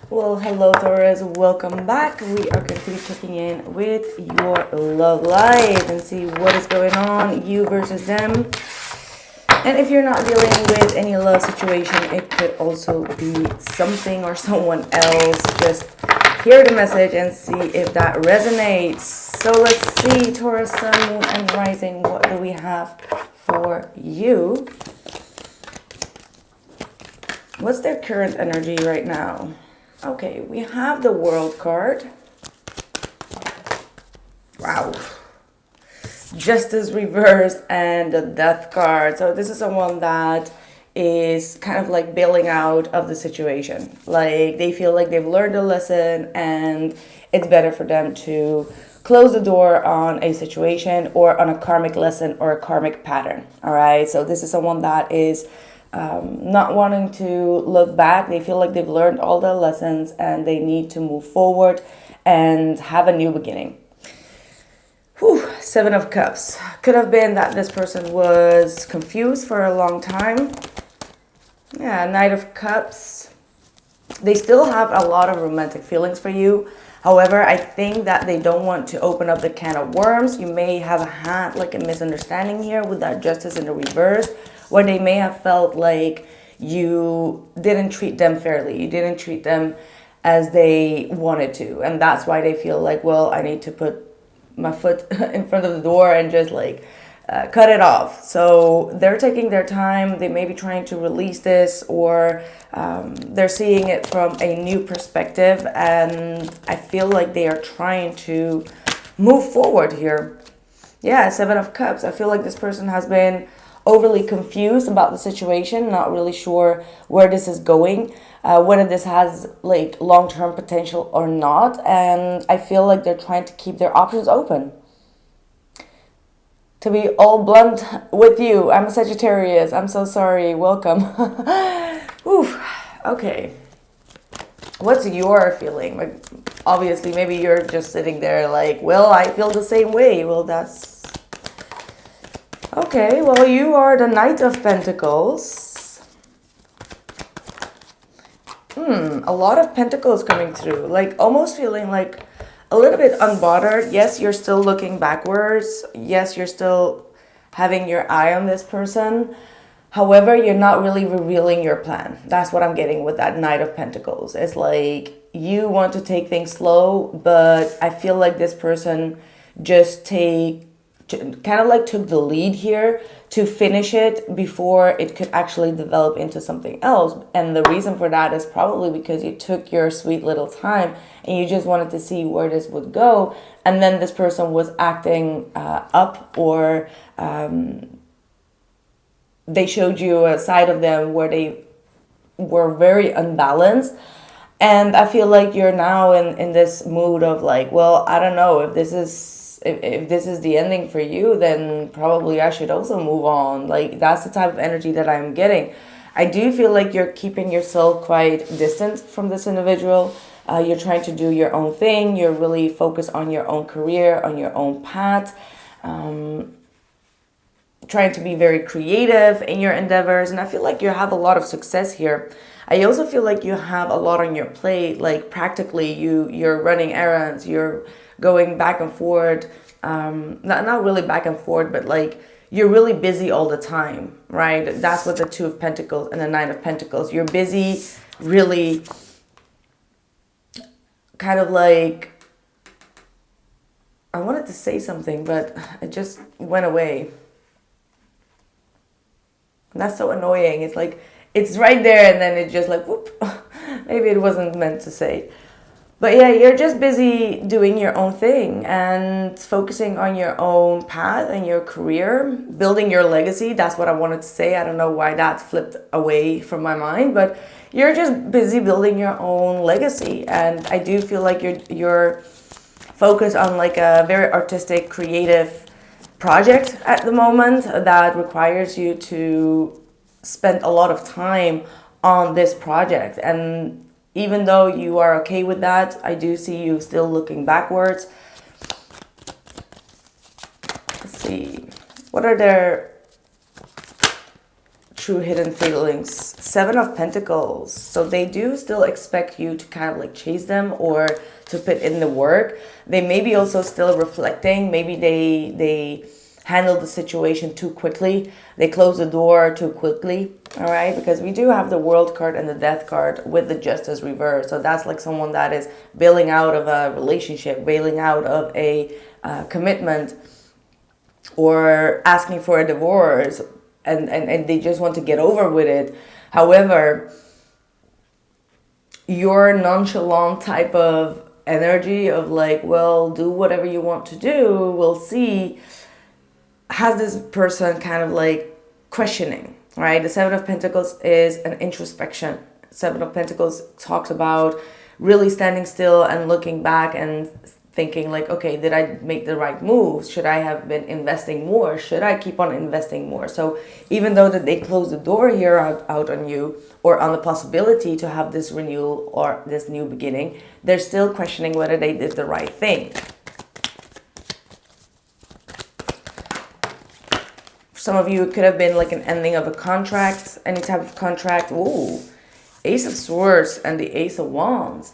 Well, hello Taurus, welcome back. We are going to be checking in with your love life and see what is going on, you versus them. And if you're not dealing with any love situation, it could also be something or someone else. Just hear the message and see if that resonates. So let's see, Taurus, Sun, Moon, and Rising, what do we have for you? What's their current energy right now? Okay, we have the World card. Wow. Justice reversed and the Death card. So this is someone that is kind of like bailing out of the situation. Like they feel like they've learned a lesson and it's better for them to close the door on a situation or on a karmic lesson or a karmic pattern. All right, so this is someone that is not wanting to look back. They feel like they've learned all the lessons and they need to move forward and have a new beginning. Whew, Seven of Cups. Could have been that this person was confused for a long time. Yeah, Knight of Cups. They still have a lot of romantic feelings for you. However, I think that they don't want to open up the can of worms. You may have had like a misunderstanding here with that Justice in the reverse, where they may have felt like you didn't treat them fairly. You didn't treat them as they wanted to. And that's why they feel like, well, I need to put my foot in front of the door and just like cut it off. So they're taking their time. They may be trying to release this, or they're seeing it from a new perspective. And I feel like they are trying to move forward here. Yeah, Seven of Cups. I feel like this person has been overly confused about the situation, not really sure where this is going, whether this has like long-term potential or not. And I feel like they're trying to keep their options open. To be all blunt with you, I'm a Sagittarius. I'm so sorry. Welcome. Oof. Okay. What's your feeling? Like, obviously, maybe you're just sitting there like, well, I feel the same way. Well, that's okay. Well, you are the Knight of Pentacles. A lot of Pentacles coming through. Like, almost feeling like a little bit unbothered. Yes, you're still looking backwards. Yes, you're still having your eye on this person. However, you're not really revealing your plan. That's what I'm getting with that Knight of Pentacles. It's like you want to take things slow, but I feel like this person just kind of like took the lead here to finish it before it could actually develop into something else. And the reason for that is probably because you took your sweet little time and you just wanted to see where this would go. And then this person was acting up, or they showed you a side of them where they were very unbalanced. And I feel like you're now in this mood of like, well, I don't know if this is the ending for you, then probably I should also move on. Like, that's the type of energy that I'm getting. I do feel like you're keeping yourself quite distant from this individual. You're trying to do your own thing. You're really focused on your own career, on your own path. Trying to be very creative in your endeavors. And I feel like you have a lot of success here. I also feel like you have a lot on your plate. Like, practically you're running errands. You're going back and forth, not really back and forth, but like you're really busy all the time, right? That's what the Two of Pentacles and the Nine of Pentacles. You're busy, really kind of like, I wanted to say something, but it just went away. And that's so annoying. It's like, it's right there and then it just like, whoop, maybe it wasn't meant to say. But yeah, you're just busy doing your own thing and focusing on your own path and your career, building your legacy. That's what I wanted to say. I don't know why that flipped away from my mind, but you're just busy building your own legacy. And I do feel like you're focused on like a very artistic, creative project at the moment that requires you to spend a lot of time on this project. And even though you are okay with that, I do see you still looking backwards. Let's see. What are their true hidden feelings. Seven of Pentacles. So they do still expect you to kind of like chase them or to put in the work. They may be also still reflecting. Maybe they handle the situation too quickly. They close the door too quickly. All right, because we do have the World card and the Death card with the Justice reverse. So that's like someone that is bailing out of a relationship, bailing out of a commitment, or asking for a divorce, and they just want to get over with it. However, your nonchalant type of energy of like, well, do whatever you want to do, we'll see, has this person kind of like questioning, right? The Seven of Pentacles is an introspection. Seven of Pentacles talks about really standing still and looking back and thinking like, okay, did I make the right moves? Should I have been investing more? Should I keep on investing more? So even though that they close the door here out on you, or on the possibility to have this renewal or this new beginning, they're still questioning whether they did the right thing. For some of you, it could have been like an ending of a contract, any type of contract. Ooh, Ace of Swords and the Ace of Wands.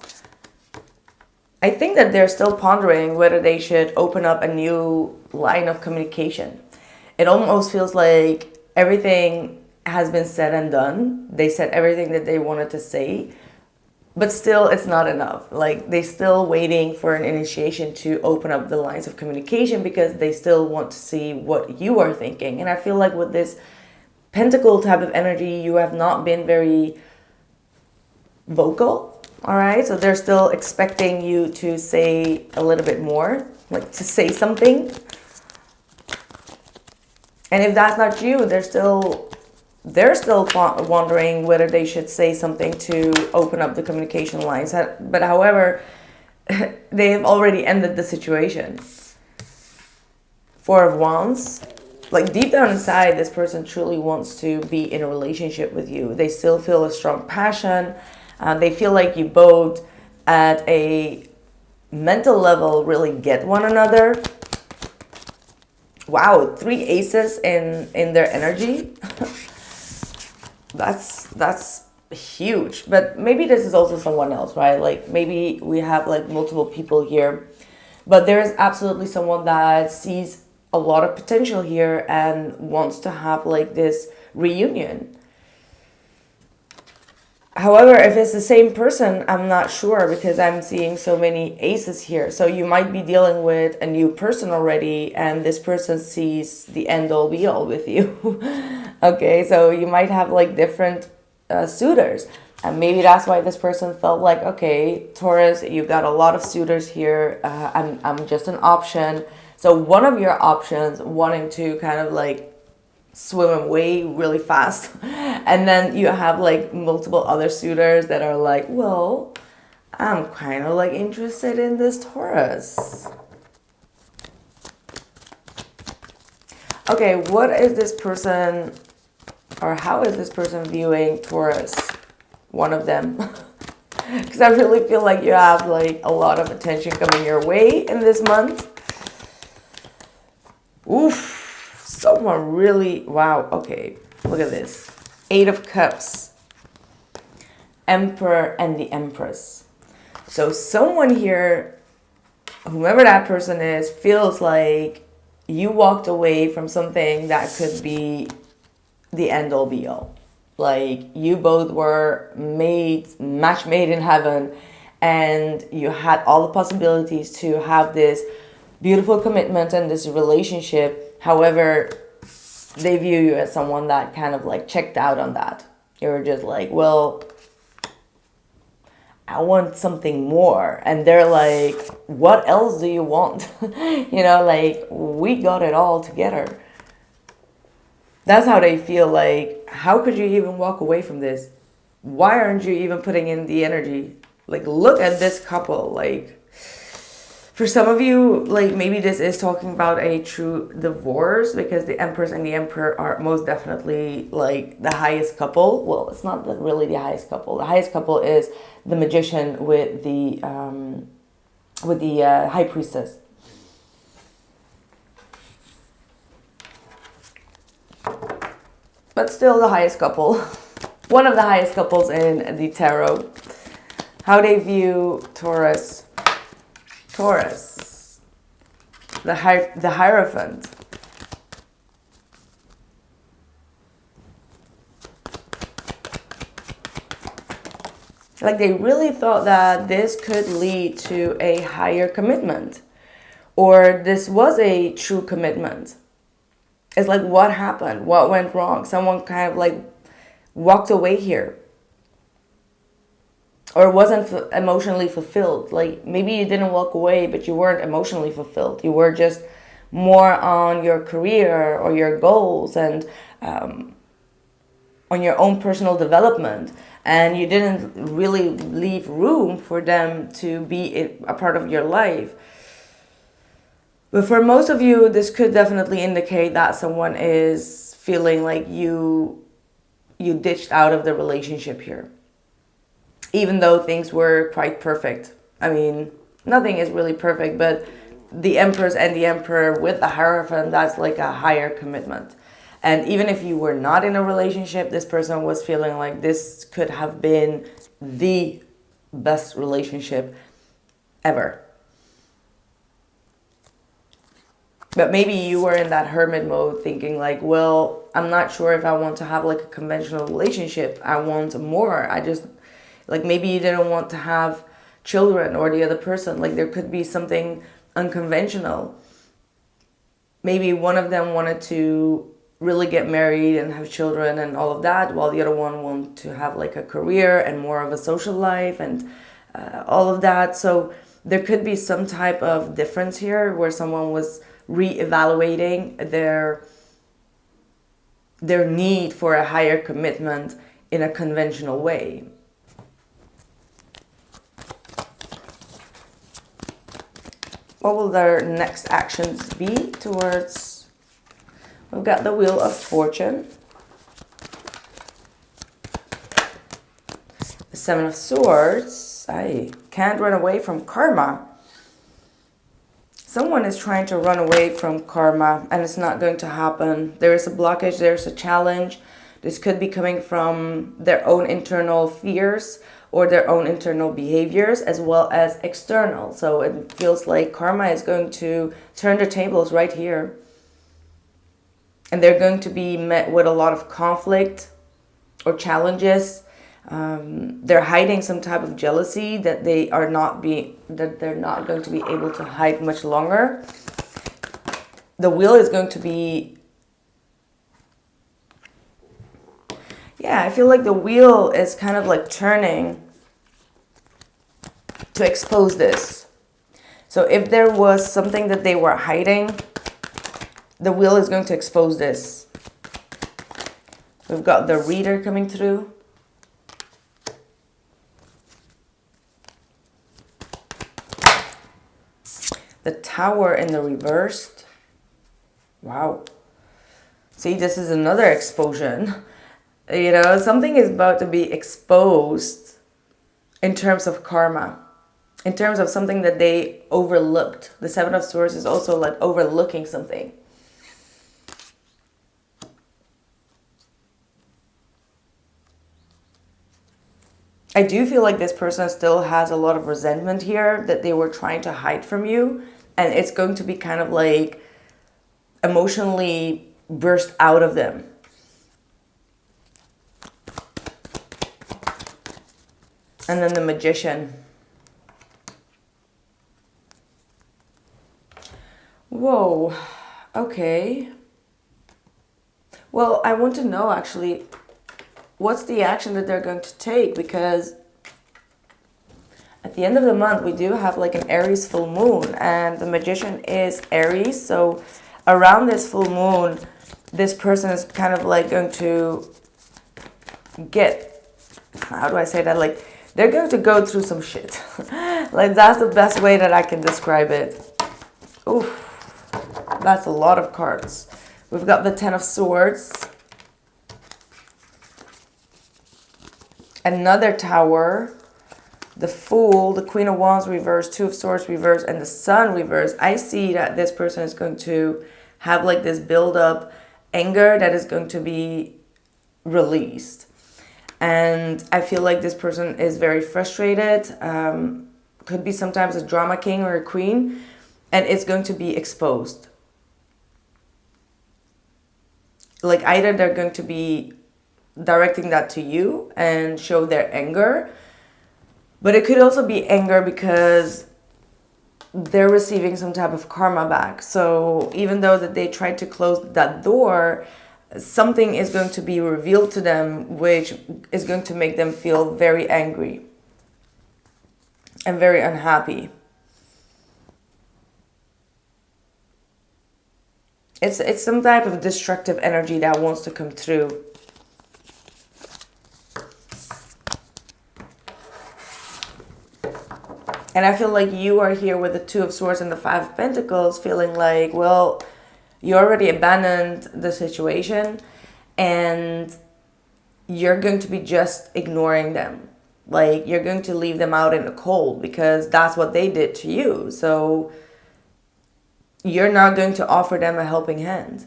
I think that they're still pondering whether they should open up a new line of communication. It almost feels like everything has been said and done. They said everything that they wanted to say, but still it's not enough. Like they're still waiting for an initiation to open up the lines of communication because they still want to see what you are thinking. And I feel like with this Pentacle type of energy, you have not been very vocal. All right, so they're still expecting you to say a little bit more, like to say something. And if that's not you, they're still wondering whether they should say something to open up the communication lines. But however, they have already ended the situation. Four of Wands. Like deep down inside, this person truly wants to be in a relationship with you. They still feel a strong passion. They feel like you both at a mental level really get one another. Wow, 3 aces in their energy. That's huge. But maybe this is also someone else, right? Like maybe we have like multiple people here. But there is absolutely someone that sees a lot of potential here and wants to have like this reunion. However, if it's the same person, I'm not sure because I'm seeing so many aces here. So you might be dealing with a new person already and this person sees the end all be all with you. Okay, so you might have like different suitors. And maybe that's why this person felt like, okay, Taurus, you've got a lot of suitors here. I'm just an option. So one of your options wanting to kind of like swim away really fast, and then you have like multiple other suitors that are like, well, I'm kind of like interested in this Taurus. Okay, what is this person, or how is this person viewing Taurus? One of them. Because I really feel like you have like a lot of attention coming your way in this month. Oof. Someone really, wow, okay, look at this. 8 of Cups, Emperor, and the Empress. So someone here, whomever that person is, feels like you walked away from something that could be the end all be all. Like you both were match made in heaven, and you had all the possibilities to have this beautiful commitment and this relationship. However, they view you as someone that kind of like checked out on that. You're just like, well, I want something more. And they're like, what else do you want? You know, like we got it all together. That's how they feel. Like, how could you even walk away from this? Why aren't you even putting in the energy? Like, look at this couple. Like, for some of you, like maybe this is talking about a true divorce because the Empress and the Emperor are most definitely like the highest couple. Well, it's not really the highest couple. The highest couple is the Magician with the High Priestess. but still the highest couple. One of the highest couples in the tarot. How they view Taurus. Taurus. The Hierophant. Like they really thought that this could lead to a higher commitment. Or this was a true commitment. It's like, what happened? What went wrong? Someone kind of like walked away here. Or wasn't emotionally fulfilled. Like maybe you didn't walk away, but you weren't emotionally fulfilled. You were just more on your career or your goals and on your own personal development. And you didn't really leave room for them to be a part of your life. But for most of you, this could definitely indicate that someone is feeling like you ditched out of the relationship here. Even though things were quite perfect. I mean, nothing is really perfect, but the Empress and the Emperor with the Hierophant, that's like a higher commitment. And even if you were not in a relationship, this person was feeling like this could have been the best relationship ever. But maybe you were in that hermit mode thinking like, well, I'm not sure if I want to have like a conventional relationship. I want more. Like maybe you didn't want to have children or the other person. Like there could be something unconventional. Maybe one of them wanted to really get married and have children and all of that, while the other one wanted to have like a career and more of a social life and all of that. So there could be some type of difference here where someone was reevaluating their need for a higher commitment in a conventional way. What will their next actions be towards... We've got the Wheel of Fortune. The Seven of Swords. I can't run away from karma. Someone is trying to run away from karma and it's not going to happen. There is a blockage, there's a challenge. This could be coming from their own internal fears or their own internal behaviors as well as external. So it feels like karma is going to turn the tables right here. And they're going to be met with a lot of conflict or challenges. They're hiding some type of jealousy that they're not going to be able to hide much longer. The wheel is going to be... Yeah, I feel like the wheel is kind of like turning to expose this. So if there was something that they were hiding, the wheel is going to expose this. We've got the Reader coming through. The Tower in the reversed. Wow. See, this is another explosion. You know, something is about to be exposed in terms of karma. In terms of something that they overlooked. The Seven of Swords is also like overlooking something. I do feel like this person still has a lot of resentment here that they were trying to hide from you. And it's going to be kind of like emotionally burst out of them. And then the Magician. Whoa. Okay. Well, I want to know actually... what's the action that they're going to take? Because at the end of the month, we do have like an Aries full moon. And the Magician is Aries. So around this full moon, this person is kind of like going to get... how do I say that? Like, they're going to go through some shit. Like, that's the best way that I can describe it. Oof. That's a lot of cards. We've got the Ten of Swords. Another Tower, the Fool, the Queen of Wands reversed, Two of Swords reversed, and the Sun reversed. I see that this person is going to have like this build up anger that is going to be released. And I feel like this person is very frustrated. Could be sometimes a drama king or a queen, and it's going to be exposed. Like either they're going to be directing that to you and show their anger, but it could also be anger because they're receiving some type of karma back. So even though that they tried to close that door, something is going to be revealed to them which is going to make them feel very angry and very unhappy. It's some type of destructive energy that wants to come through. And I feel like you are here with the Two of Swords and the Five of Pentacles, feeling like, well, you already abandoned the situation and you're going to be just ignoring them. Like, you're going to leave them out in the cold because that's what they did to you. So you're not going to offer them a helping hand,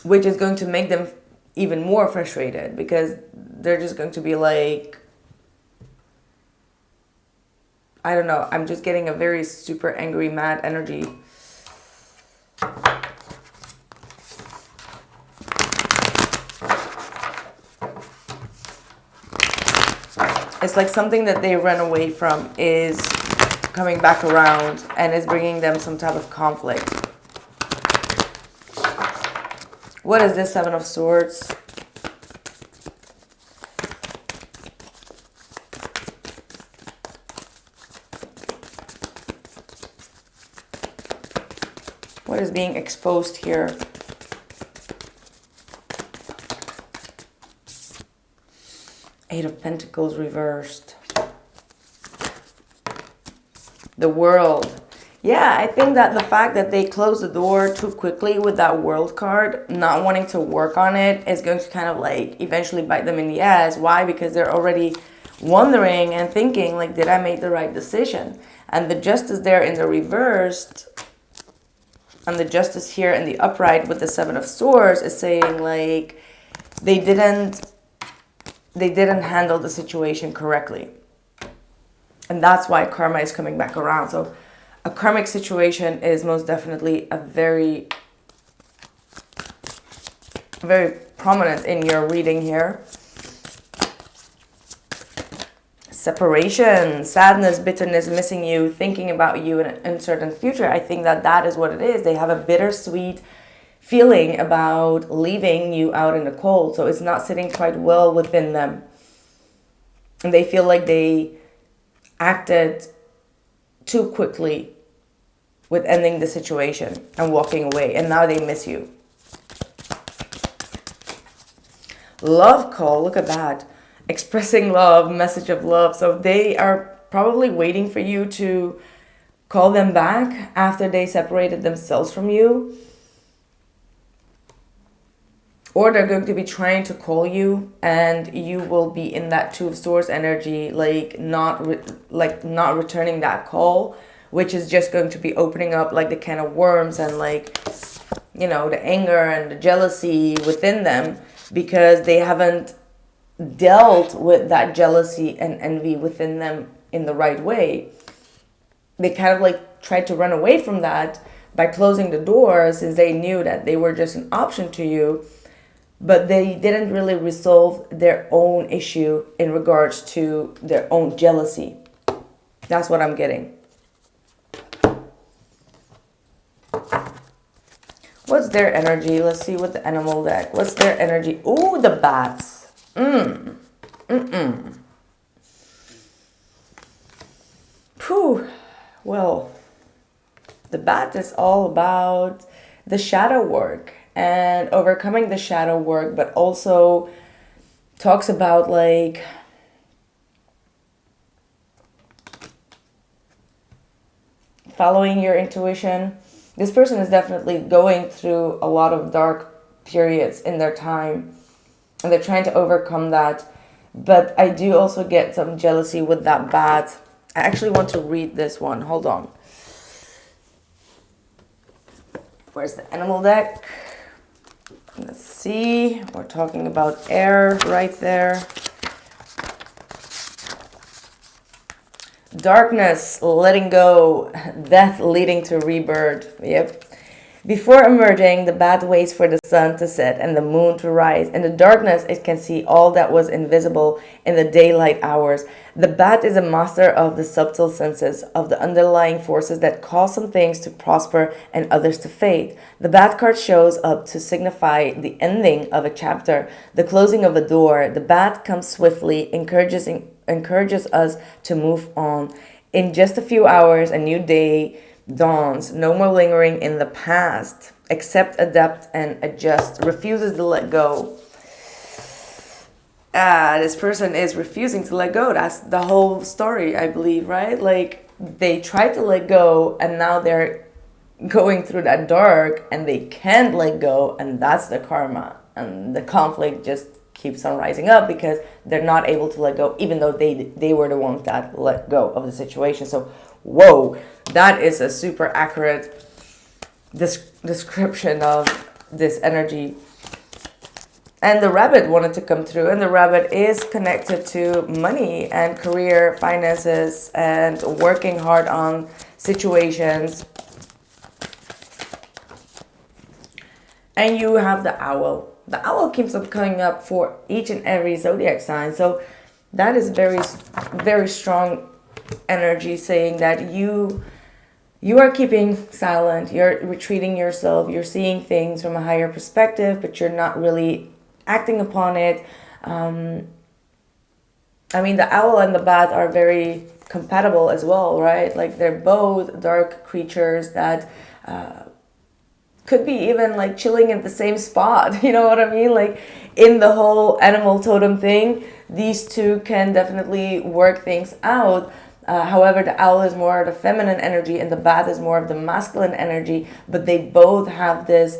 which is going to make them even more frustrated because they're just going to be like, I don't know, I'm just getting a very super angry, mad energy. It's like something that they ran away from is coming back around and is bringing them some type of conflict. What is this Seven of Swords? What is being exposed here? Eight of Pentacles reversed. The World. Yeah, I think that the fact that they closed the door too quickly with that World card, not wanting to work on it, is going to kind of like eventually bite them in the ass. Why? Because they're already wondering and thinking like, did I make the right decision? And the Justice there in the reversed, and the Justice here in the upright with the Seven of Swords is saying like they didn't handle the situation correctly. And that's why karma is coming back around. So a karmic situation is most definitely a very, very prominent in your reading here. Separation, sadness, bitterness, missing you, thinking about you in an uncertain future. I think that that is what it is. They have a bittersweet feeling about leaving you out in the cold. So it's not sitting quite well within them. And they feel like they acted too quickly with ending the situation and walking away. And now they miss you. Love call, look at that. Expressing love, message of love. So they are probably waiting for you to call them back after they separated themselves from you. Or they're going to be trying to call you and you will be in that Two of Swords energy, like not returning that call, which is just going to be opening up like the can of worms and like, you know, the anger and the jealousy within them because they haven't dealt with that jealousy and envy within them in the right way. They kind of like tried to run away from that by closing the door since they knew that they were just an option to you. But they didn't really resolve their own issue in regards to their own jealousy. That's what I'm getting. What's their energy? Let's see what the animal deck. What's their energy? Ooh, the bats. Phew. Well, the bat is all about the shadow work and overcoming the shadow work, but also talks about like following your intuition. This person is definitely going through a lot of dark periods in their time and they're trying to overcome that. But I do also get some jealousy with that bat. I actually want to read this one. Hold on. Where's the animal deck? Let's see. We're talking about air right there. Darkness, letting go, death leading to rebirth. Yep. Before emerging, the bat waits for the sun to set and the moon to rise. In the darkness, it can see all that was invisible in the daylight hours. The bat is a master of the subtle senses, of the underlying forces that cause some things to prosper and others to fade. The bat card shows up to signify the ending of a chapter, the closing of a door. The bat comes swiftly, encourages us to move on. In just a few hours, a new day dawns. No more lingering in the past. Accept, adapt, and adjust. Refuses to let go. This person is refusing to let go. That's the whole story, I believe, right? Like, they tried to let go, and now they're going through that dark, and they can't let go, and that's the karma. And the conflict just keeps on rising up because they're not able to let go, even though they were the ones that let go of the situation. So, whoa, that is a super accurate description of this energy. And the rabbit wanted to come through, and the rabbit is connected to money and career, finances, and working hard on situations. And you have the owl. The owl keeps on coming up for each and every zodiac sign. So that is very, very strong energy saying that you are keeping silent, you're retreating yourself, you're seeing things from a higher perspective, but you're not really acting upon it. I mean, the owl and the bat are very compatible as well, right? Like, they're both dark creatures that could be even like chilling in the same spot. You know what I mean? Like, in the whole animal totem thing, these two can definitely work things out. However, the owl is more of the feminine energy and the bat is more of the masculine energy, but they both have this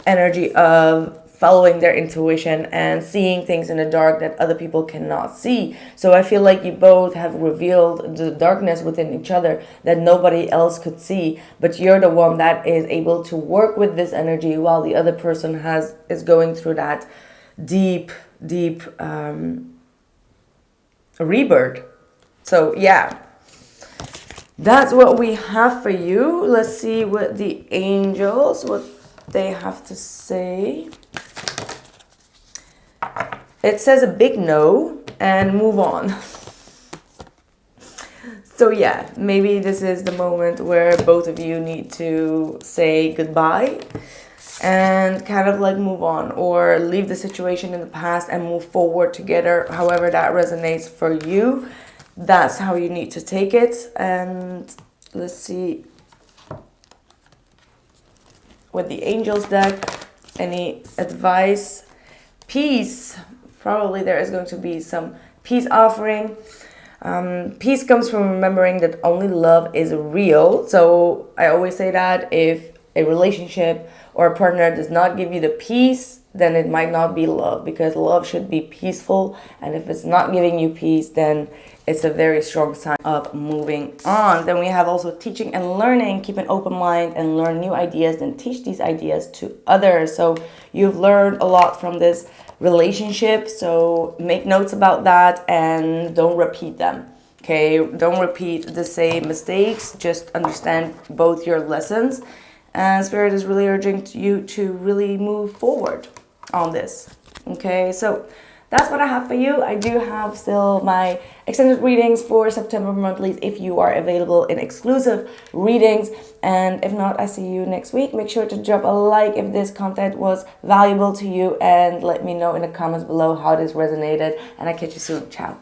energy of following their intuition and seeing things in the dark that other people cannot see. So I feel like you both have revealed the darkness within each other that nobody else could see, but you're the one that is able to work with this energy while the other person is going through that deep rebirth. So yeah, that's what we have for you. Let's see what the angels, what they have to say. It says a big no and move on. So yeah, maybe this is the moment where both of you need to say goodbye and kind of like move on, or leave the situation in the past and move forward together. However that resonates for you, that's how you need to take it. And let's see with the angels deck, any advice. Peace. Probably there is going to be some peace offering. Peace comes from remembering that only love is real. So I always say that if a relationship or a partner does not give you the peace, then it might not be love, because love should be peaceful. And if it's not giving you peace, then it's a very strong sign of moving on. Then we have also teaching and learning. Keep an open mind and learn new ideas and teach these ideas to others. So you've learned a lot from this relationship. So make notes about that and don't repeat them. Okay, don't repeat the same mistakes. Just understand both your lessons. And Spirit is really urging you to really move forward on this. Okay, so that's what I have for you. I do have still my extended readings for September monthlies if you are available in exclusive readings. And if not, I see you next week. Make sure to drop a like if this content was valuable to you, and let me know in the comments below how this resonated. And I catch you soon. Ciao.